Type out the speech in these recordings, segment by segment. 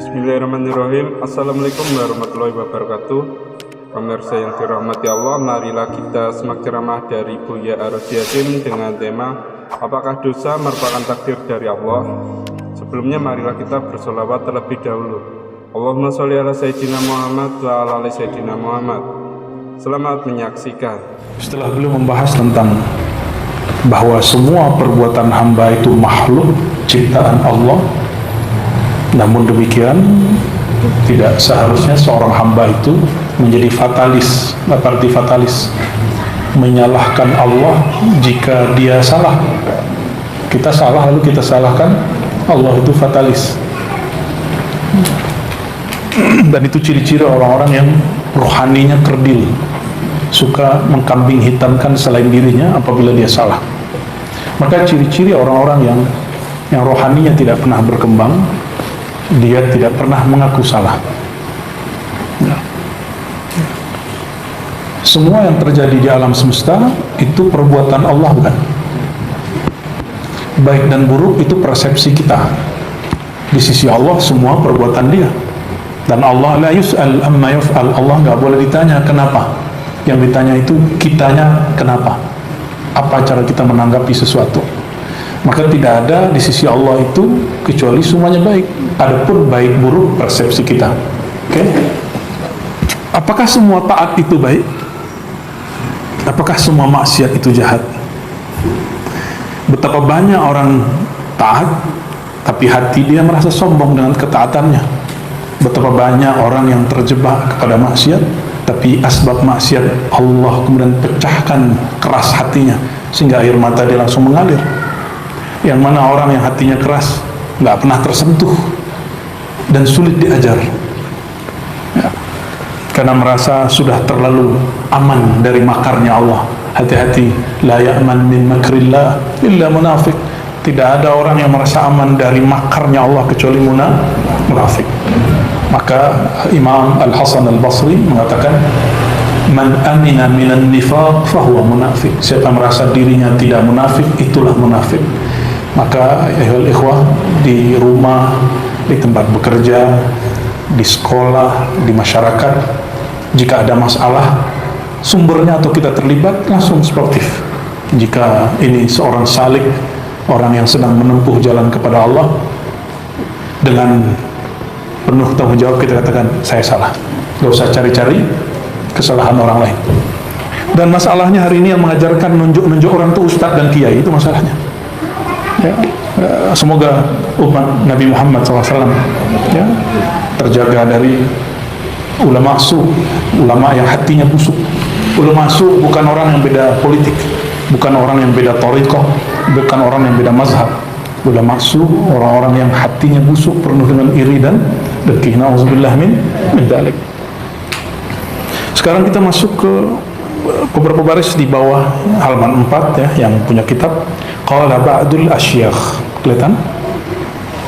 Bismillahirrahmanirrahim. Assalamualaikum warahmatullahi wabarakatuh. Pemirsa yang dirahmati Allah, marilah kita simak ceramah dari Buya Ar-Rasyadin dengan tema apakah dosa merupakan takdir dari Allah. Sebelumnya marilah kita bersolawat terlebih dahulu. Allahumma sholli ala sayyidina Muhammad wa ala ali sayyidina Muhammad. Selamat menyaksikan. Setelah beliau membahas tentang bahwa semua perbuatan hamba itu makhluk ciptaan Allah, namun demikian tidak seharusnya seorang hamba itu menjadi fatalis. Apa arti fatalis? Menyalahkan Allah jika dia salah. Kita salah lalu kita salahkan Allah, itu fatalis. Dan itu ciri-ciri orang-orang yang rohaninya kerdil, suka mengkambing hitamkan selain dirinya apabila dia salah. Maka ciri-ciri orang-orang yang rohaninya tidak pernah berkembang, dia tidak pernah mengaku salah. Semua yang terjadi di alam semesta itu perbuatan Allah, bukan? Baik dan buruk itu persepsi kita. Di sisi Allah semua perbuatan Dia. Dan Allah la yus'al amma yuf'al. Allah nggak boleh ditanya kenapa. Yang ditanya itu kitanya kenapa. Apa cara kita menanggapi sesuatu. Maka tidak ada di sisi Allah itu kecuali semuanya baik. Adapun baik buruk persepsi kita. Oke? Apakah semua taat itu baik? Apakah semua maksiat itu jahat? Betapa banyak orang taat tapi hati dia merasa sombong dengan ketaatannya. Betapa banyak orang yang terjebak kepada maksiat tapi asbab maksiat Allah kemudian pecahkan keras hatinya sehingga air mata dia langsung mengalir. Yang mana orang yang hatinya keras nggak pernah tersentuh dan sulit diajar ya, karena merasa sudah terlalu aman dari makarnya Allah. Hati-hati, la ya'man min makrillah illa munafik. Tidak ada orang yang merasa aman dari makarnya Allah kecuali munafik. Maka Imam Al-Hasan Al-Basri mengatakan, man amina minan nifaq fahuwa munafik. Siapa merasa dirinya tidak munafik, itulah munafik. Maka ayyuhal ikhwah, di rumah, di tempat bekerja, di sekolah, di masyarakat, jika ada masalah sumbernya atau kita terlibat, langsung sportif. Jika ini seorang salik, orang yang sedang menempuh jalan kepada Allah, dengan penuh tanggung jawab kita katakan saya salah. Gak usah cari-cari kesalahan orang lain. Dan masalahnya hari ini yang mengajarkan nunjuk-nunjuk orang itu ustadz dan kiai, itu masalahnya ya. Semoga umat Nabi Muhammad SAW ya, terjaga dari ulama su, ulama yang hatinya busuk. Ulama su bukan orang yang beda politik, bukan orang yang beda thariqah, bukan orang yang beda mazhab. Ulama su orang-orang yang hatinya busuk, penuh dengan iri dan dengki. Na'udzubillah min dzalik. Sekarang kita masuk ke beberapa baris di bawah halaman 4 ya, yang punya kitab. Qala ba'dul asyakh, kelihatan?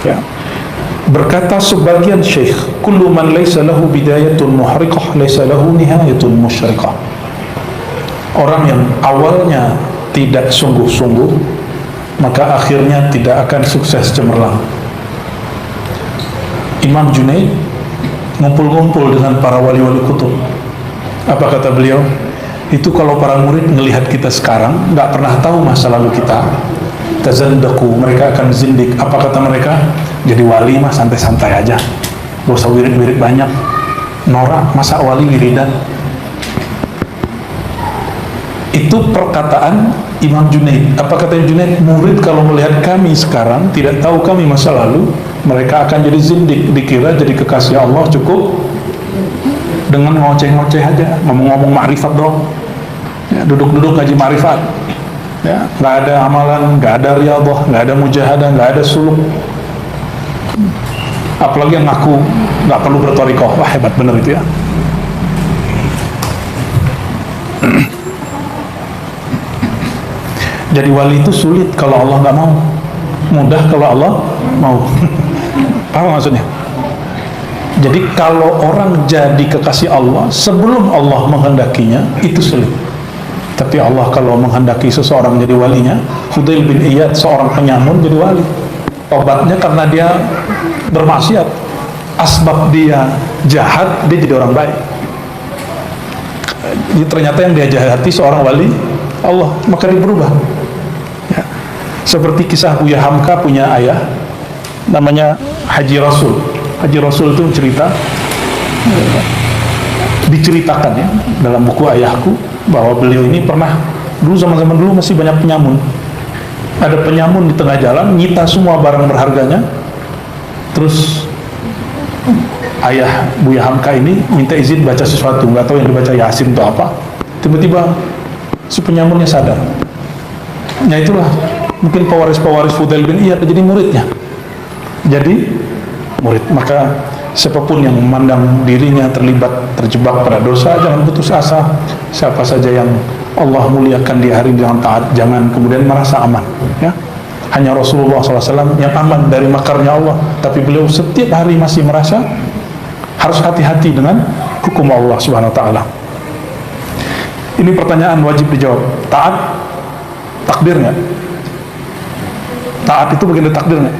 Ya. Berkata sebagian syekh, kullu man laysa lahu bidayatun muhriqah laysa lahu nihayatun musyriqah. Orang yang awalnya tidak sungguh-sungguh, maka akhirnya tidak akan sukses cemerlang. Imam Junaid ngumpul-ngumpul dengan para wali-wali kutub. Apa kata beliau? Itu kalau para murid melihat kita sekarang nggak pernah tahu masa lalu kita, tazandaku, mereka akan zindik. Apa kata mereka? Jadi wali mah santai-santai aja, gak usah wirid-wirid banyak. Norak, masa wali wiridan? Itu perkataan Imam Junaid. Apa kata Junaid? Murid kalau melihat kami sekarang tidak tahu kami masa lalu, mereka akan jadi zindik. Dikira jadi kekasih Allah cukup dengan ngoceh-ngoceh aja, ngomong-ngomong ma'rifat dong ya, duduk-duduk ngaji ma'rifat ya, nggak ada amalan, nggak ada riyadhah, nggak ada mujahadah, nggak ada suluk. Apalagi yang ngaku nggak perlu berthariqah. Wah, hebat bener itu ya. Jadi wali itu sulit kalau Allah nggak mau, mudah kalau Allah mau. Paham maksudnya? Jadi kalau orang jadi kekasih Allah sebelum Allah menghendakinya, itu sulit. Tapi Allah kalau menghendaki seseorang jadi walinya, Fudail bin Iyad, seorang penyamun, jadi wali. Obatnya karena dia bermaksiat, asbab dia jahat, dia jadi orang baik. Jadi ternyata yang dia jahati seorang wali Allah, maka dia berubah. Ya. Seperti kisah Buya Hamka punya ayah namanya Haji Rasul. Haji Rasul itu diceritakan ya dalam buku ayahku bahwa beliau ini pernah dulu, zaman-zaman dulu masih banyak penyamun. Ada penyamun di tengah jalan nyita semua barang berharganya. Terus ayah Buya Hamka ini minta izin baca sesuatu, nggak tahu yang dibaca Yasin atau apa. Tiba-tiba si penyamunnya sadar. Nah itulah mungkin pewaris Fudail bin Iyad jadi muridnya. Jadi murid. Maka siapapun yang memandang dirinya terjebak pada dosa, jangan putus asa. Siapa saja yang Allah muliakan di hari yang taat, jangan kemudian merasa aman. Ya, hanya Rasulullah SAW yang aman dari makarnya Allah. Tapi beliau setiap hari masih merasa harus hati-hati dengan hukum Allah Subhanahu Wa Taala. Ini pertanyaan wajib dijawab. Taat takdir nggak? Taat itu bagian dari takdir nggak?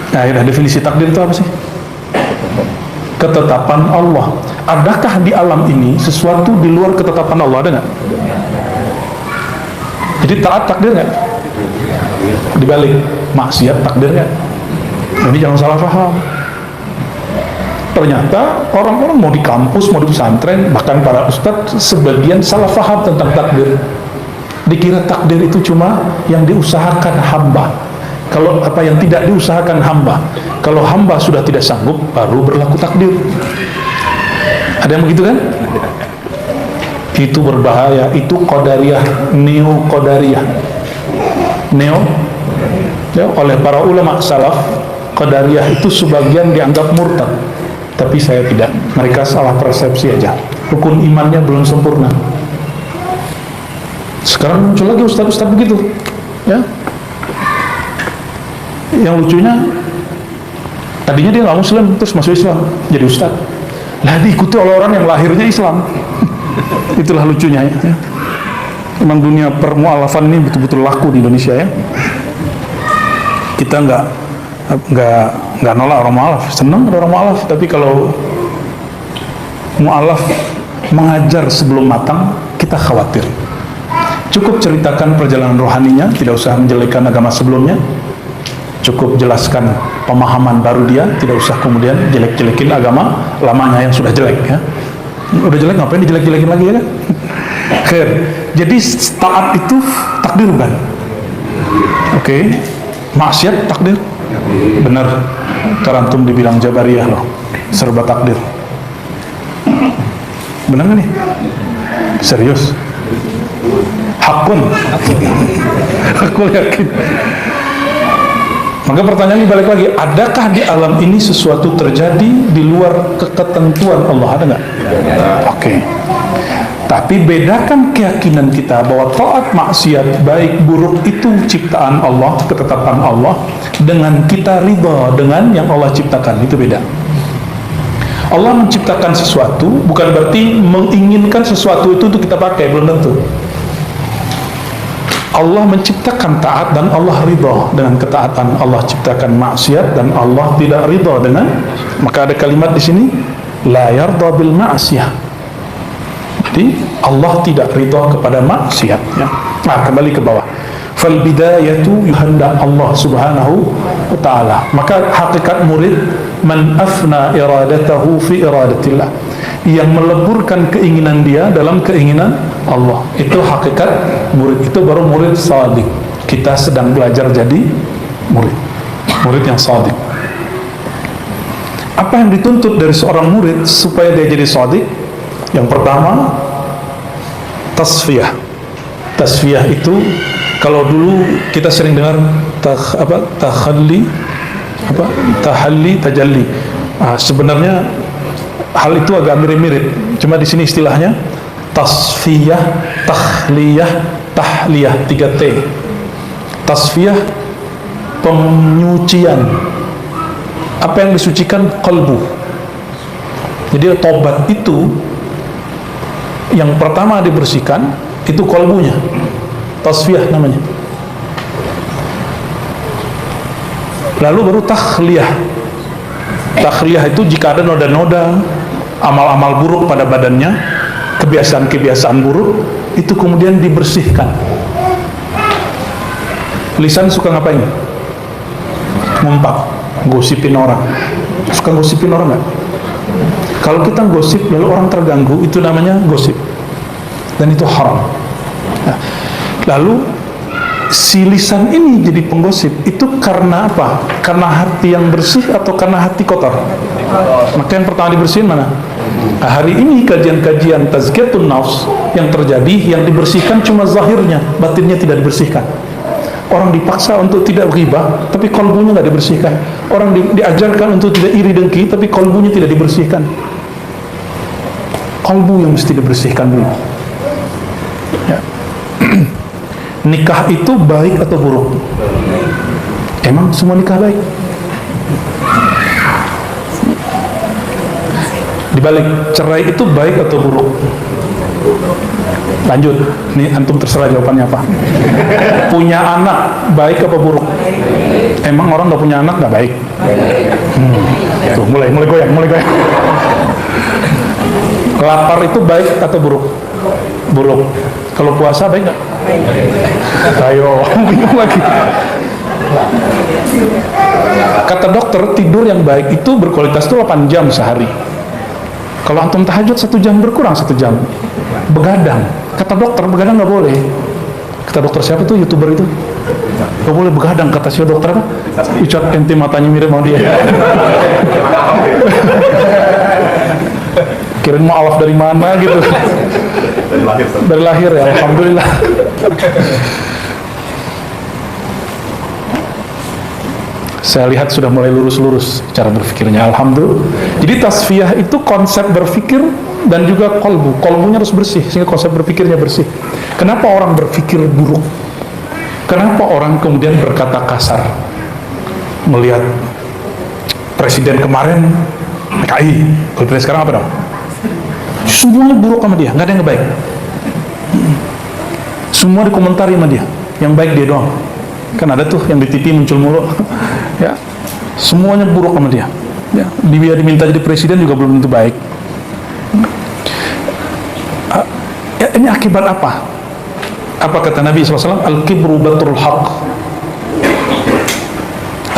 Nah, ya, definisi takdir itu apa sih? Ketetapan Allah. Adakah di alam ini sesuatu di luar ketetapan Allah? Ada nggak? Jadi taat takdir nggak? Dibalik, maksiat takdir nggak? Ini jangan salah paham. Ternyata orang-orang mau di kampus, mau di pesantren, bahkan para ustadz sebagian salah paham tentang takdir. Dikira takdir itu cuma yang diusahakan hamba. Kalau apa yang tidak diusahakan hamba, kalau hamba sudah tidak sanggup, baru berlaku takdir. Ada yang begitu kan? Itu berbahaya. Itu qadariyah, neo qadariyah. Neo ya, oleh para ulama salaf, qadariyah itu sebagian dianggap murtad, tapi saya tidak. Mereka salah persepsi aja. Rukun imannya belum sempurna. Sekarang muncul lagi ustaz-ustaz begitu, ya. Yang lucunya, tadinya dia nggak Muslim, terus masuk Islam, jadi ustaz. Lah diikuti oleh orang yang lahirnya Islam. Itulah lucunya ya. Memang dunia permualafan ini betul-betul laku di Indonesia ya. Kita nggak nolak orang mualaf, senang ada orang mualaf, tapi kalau mualaf mengajar sebelum matang, kita khawatir. Cukup ceritakan perjalanan rohaninya, tidak usah menjelekkan agama sebelumnya. Cukup jelaskan pemahaman baru dia, tidak usah kemudian jelek-jelekin agama lamanya yang sudah jelek ya. Udah jelek ngapain dijelek-jelekin lagi ya kan? Khair. Jadi taat itu takdir bukan? Oke. Maksiat takdir? Benar. Tarantum dibilang Jabariyah loh, serba takdir. Benar nggak nih? Serius? Hakun. Aku yakin. Maka pertanyaannya balik lagi, adakah di alam ini sesuatu terjadi di luar ketentuan Allah? Ada nggak? Oke. Tapi bedakan keyakinan kita bahwa taat, maksiat, baik buruk itu ciptaan Allah, ketetapan Allah, dengan kita ridha dengan yang Allah ciptakan, itu beda. Allah menciptakan sesuatu bukan berarti menginginkan sesuatu itu untuk kita pakai, belum tentu. Allah menciptakan taat dan Allah ridha dengan ketaatan. Allah ciptakan maksiat dan Allah tidak ridha dengan. Maka ada kalimat di sini, la yarda bil ma'siyah. Jadi Allah tidak ridha kepada maksiat ya. Nah, kembali ke bawah. Fal bidayatu kehendak Allah Subhanahu wa taala. Maka hakikat murid, man afna iradatahu fi iradatillah, yang meleburkan keinginan dia dalam keinginan Allah. Itu hakikat murid. Itu baru murid shadiq. Kita sedang belajar jadi murid yang shadiq. Apa yang dituntut dari seorang murid supaya dia jadi shadiq? Yang pertama, tasfiyah. Tasfiyah itu kalau dulu kita sering dengar tahalli, tajalli. Sebenarnya hal itu agak mirip-mirip. Cuma di sini istilahnya tasfiyah, tahliyah, tahliyah, 3T. Tasfiyah, penyucian. Apa yang disucikan? Qalbu. Jadi tobat itu yang pertama dibersihkan itu qalbunya. Tasfiyah namanya. Lalu baru tahliyah. Takhliyah itu jika ada noda-noda amal-amal buruk pada badannya, kebiasaan-kebiasaan buruk, itu kemudian dibersihkan. Lisan suka ngapain? Ngumpat, gosipin orang. Suka gosipin orang nggak? Kalau kita gosip lalu orang terganggu, itu namanya gosip, dan itu haram. Nah, lalu si lisan ini jadi penggosip itu karena apa? Karena hati yang bersih atau karena hati kotor? Maka yang pertama dibersihin mana? Nah, hari ini kajian-kajian tazkiyatun nafs yang terjadi, yang dibersihkan cuma zahirnya, batinnya tidak dibersihkan. Orang dipaksa untuk tidak ghibah, tapi kalbunya tidak dibersihkan. Orang diajarkan untuk tidak iri dengki, tapi kalbunya tidak dibersihkan. Kalbu yang mesti dibersihkan dulu. Ya. Nikah itu baik atau buruk? Emang semua nikah baik? Dibalik, cerai itu baik atau buruk? Lanjut, nih antum terserah jawabannya apa. Punya anak baik apa buruk? Emang orang nggak punya anak nggak baik? Tuh, mulai goyang. Lapar itu baik atau buruk? Buruk. Kalau puasa baik nggak? Ayo, bingung lagi. Kata dokter, tidur yang baik itu berkualitas itu 8 jam sehari. Kalau antum tahajud 1 jam berkurang 1 jam. Begadang, kata dokter begadang nggak boleh. Kata dokter siapa tuh, YouTuber itu? Nggak boleh begadang, kata si dokter apa? Ucap ente matanya mirip sama dia. Kirain mau alaf dari mana gitu. Dari lahir ya, alhamdulillah. Saya lihat sudah mulai lurus-lurus cara berpikirnya, alhamdulillah. Jadi tasfiyah itu konsep berpikir dan juga kolbu. Kolbunya harus bersih sehingga konsep berpikirnya bersih. Kenapa orang berpikir buruk? Kenapa orang kemudian berkata kasar? Melihat presiden kemarin PKI, kalau presiden sekarang apa dong? Semuanya buruk sama dia, nggak ada yang baik. Semua dikomentari sama dia, yang baik dia doang. Kan ada tuh yang di TV muncul mulu. Ya, semuanya buruk sama dia. Ya, dia diminta jadi presiden juga belum tentu baik. Ya, ini akibat apa? Apa kata Nabi SAW? Al-kibru batrul haq.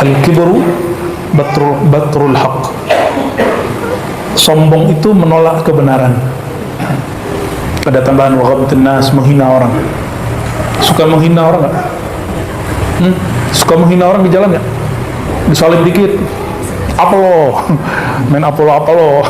Al-kibru batrul haq. Sombong itu menolak kebenaran. Ada tambahan wa ghamtun nas, menghina orang. Suka menghina orang nggak? Suka menghina orang di jalan nggak? Disalib dikit, apa lo? Main apa lo?